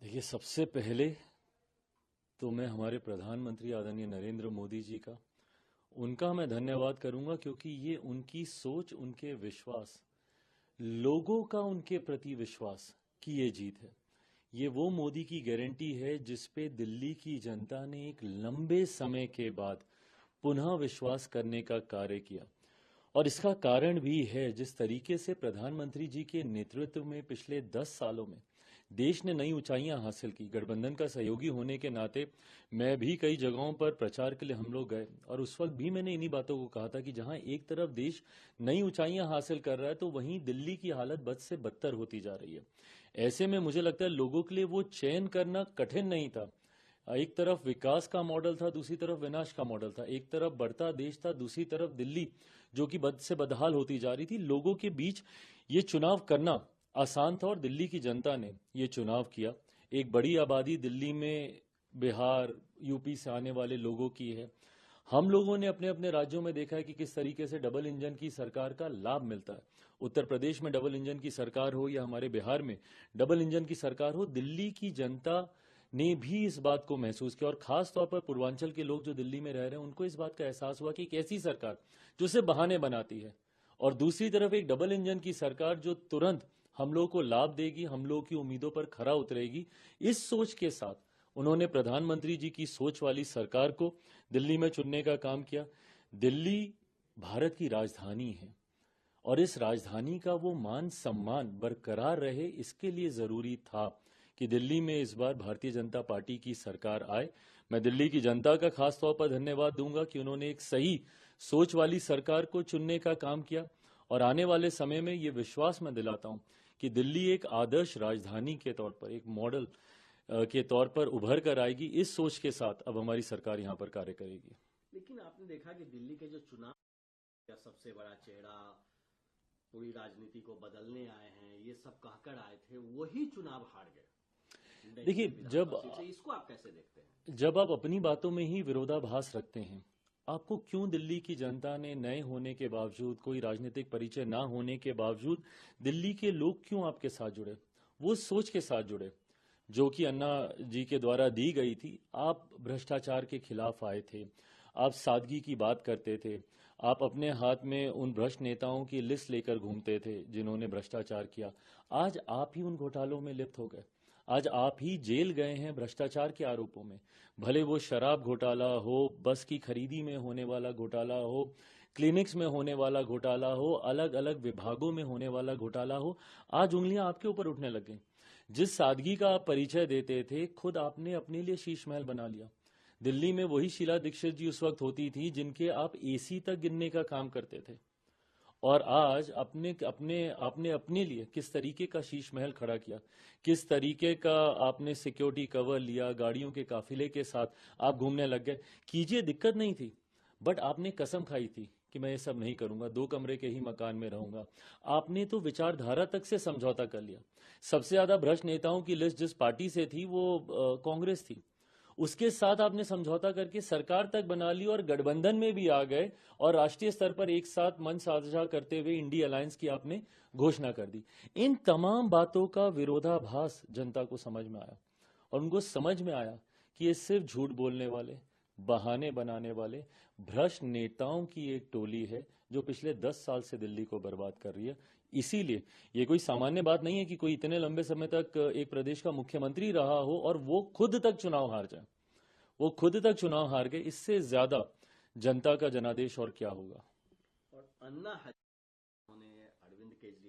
देखिए, सबसे पहले तो मैं हमारे प्रधानमंत्री आदरणीय नरेंद्र मोदी जी का उनका मैं धन्यवाद करूंगा, क्योंकि ये उनकी सोच, उनके विश्वास, लोगों का उनके प्रति विश्वास की ये जीत है। ये वो मोदी की गारंटी है जिस पे दिल्ली की जनता ने एक लंबे समय के बाद पुनः विश्वास करने का कार्य किया। और इसका कारण भी है, जिस तरीके से प्रधानमंत्री जी के नेतृत्व में पिछले 10 सालों में देश ने नई ऊंचाइयां हासिल की। गठबंधन का सहयोगी होने के नाते मैं भी कई जगहों पर प्रचार के लिए हम लोग गए, और उस वक्त भी मैंने इन्हीं बातों को कहा था कि जहां एक तरफ देश नई ऊंचाइयां हासिल कर रहा है, तो वहीं दिल्ली की हालत बद से बदतर होती जा रही है। ऐसे में मुझे लगता है लोगों के लिए वो चयन करना कठिन नहीं था। एक तरफ विकास का मॉडल था, दूसरी तरफ विनाश का मॉडल था। एक तरफ बढ़ता देश था, दूसरी तरफ दिल्ली जो कि बद से बदहाल होती जा रही थी। लोगों के बीच ये चुनाव करना आसान था, और दिल्ली की जनता ने ये चुनाव किया। एक बड़ी आबादी दिल्ली में बिहार, यूपी से आने वाले लोगों की है। हम लोगों ने अपने अपने राज्यों में देखा है कि किस तरीके से डबल इंजन की सरकार का लाभ मिलता है। उत्तर प्रदेश में डबल इंजन की सरकार हो, या हमारे बिहार में डबल इंजन की सरकार हो, दिल्ली की जनता ने भी इस बात को महसूस किया। और खास तौर पर पूर्वांचल के लोग जो दिल्ली में रह रहे हैं, उनको इस बात का एहसास हुआ कि एक ऐसी सरकार जो सिर्फ बहाने बनाती है, और दूसरी तरफ एक डबल इंजन की सरकार जो तुरंत हम लोगों को लाभ देगी, हम लोगों की उम्मीदों पर खरा उतरेगी। इस सोच के साथ उन्होंने प्रधानमंत्री जी की सोच वाली सरकार को दिल्ली में चुनने का काम किया। दिल्ली भारत की राजधानी है, और इस राजधानी का वो मान सम्मान बरकरार रहे, इसके लिए जरूरी था कि दिल्ली में इस बार भारतीय जनता पार्टी की सरकार आए। मैं दिल्ली की जनता का खास तौर पर धन्यवाद दूंगा कि उन्होंने एक सही सोच वाली सरकार को चुनने का काम किया। और आने वाले समय में ये विश्वास मैं दिलाता हूं कि दिल्ली एक आदर्श राजधानी के तौर पर, एक मॉडल के तौर पर उभर कर आएगी। इस सोच के साथ अब हमारी सरकार यहां पर कार्य करेगी। लेकिन आपने देखा कि दिल्ली के जो चुनाव का सबसे बड़ा चेहरा पूरी राजनीति को बदलने आए हैं, ये सब कहकर आए थे, वही चुनाव हार गए नई देखिए, दिल्ली विधानसभा सीट से। इसको आप कैसे देखते हैं? जब आप अपनी बातों में ही विरोधाभास रखते हैं, आपको क्यों दिल्ली की जनता ने नए होने के बावजूद, कोई राजनीतिक परिचय ना होने के बावजूद, दिल्ली के लोग क्यों आपके साथ जुड़े? वो सोच के साथ जुड़े जो कि अन्ना जी के द्वारा दी गई थी। आप भ्रष्टाचार के खिलाफ आए थे, आप सादगी की बात करते थे, आप अपने हाथ में उन भ्रष्ट नेताओं की लिस्ट लेकर घूमते थे जिन्होंने भ्रष्टाचार किया। आज आप ही उन घोटालों में लिप्त हो गए। आज आप ही जेल गए हैं भ्रष्टाचार के आरोपों में। भले वो शराब घोटाला हो, बस की खरीदी में होने वाला घोटाला हो, क्लिनिक्स में होने वाला घोटाला हो, अलग अलग विभागों में होने वाला घोटाला हो, आज उंगलियां आपके ऊपर उठने लग गई। जिस सादगी का आप परिचय देते थे, खुद आपने अपने लिए शीश महल बना लिया। दिल्ली में वही शीला दीक्षित जी उस वक्त होती थी जिनके आप एसी तक गिनने का काम करते थे। और आज अपने अपने आपने अपने लिए किस तरीके का शीश महल खड़ा किया, किस तरीके का आपने सिक्योरिटी कवर लिया, गाड़ियों के काफिले के साथ आप घूमने लग गए। कीजिए, दिक्कत नहीं थी, बट आपने कसम खाई थी कि मैं ये सब नहीं करूंगा, 2 कमरे के ही मकान में रहूंगा। आपने तो विचारधारा तक से समझौता कर लिया। सबसे ज्यादा भ्रष्ट नेताओं की लिस्ट जिस पार्टी से थी, वो कांग्रेस थी। उसके साथ आपने समझौता करके सरकार तक बना ली, और गठबंधन में भी आ गए, और राष्ट्रीय स्तर पर एक साथ मंच साझा करते हुए इंडी अलायंस की आपने घोषणा कर दी। इन तमाम बातों का विरोधाभास जनता को समझ में आया, और उनको समझ में आया कि ये सिर्फ झूठ बोलने वाले, बहाने बनाने वाले भ्रष्ट नेताओं की एक टोली है जो पिछले 10 साल से दिल्ली को बर्बाद कर रही है। इसीलिए ये कोई सामान्य बात नहीं है कि कोई इतने लंबे समय तक एक प्रदेश का मुख्यमंत्री रहा हो और वो खुद तक चुनाव हार जाए। वो खुद तक चुनाव हार गए। इससे ज्यादा जनता का जनादेश और क्या होगा। और अन्ना हजारे ने अरविंद केजरीवाल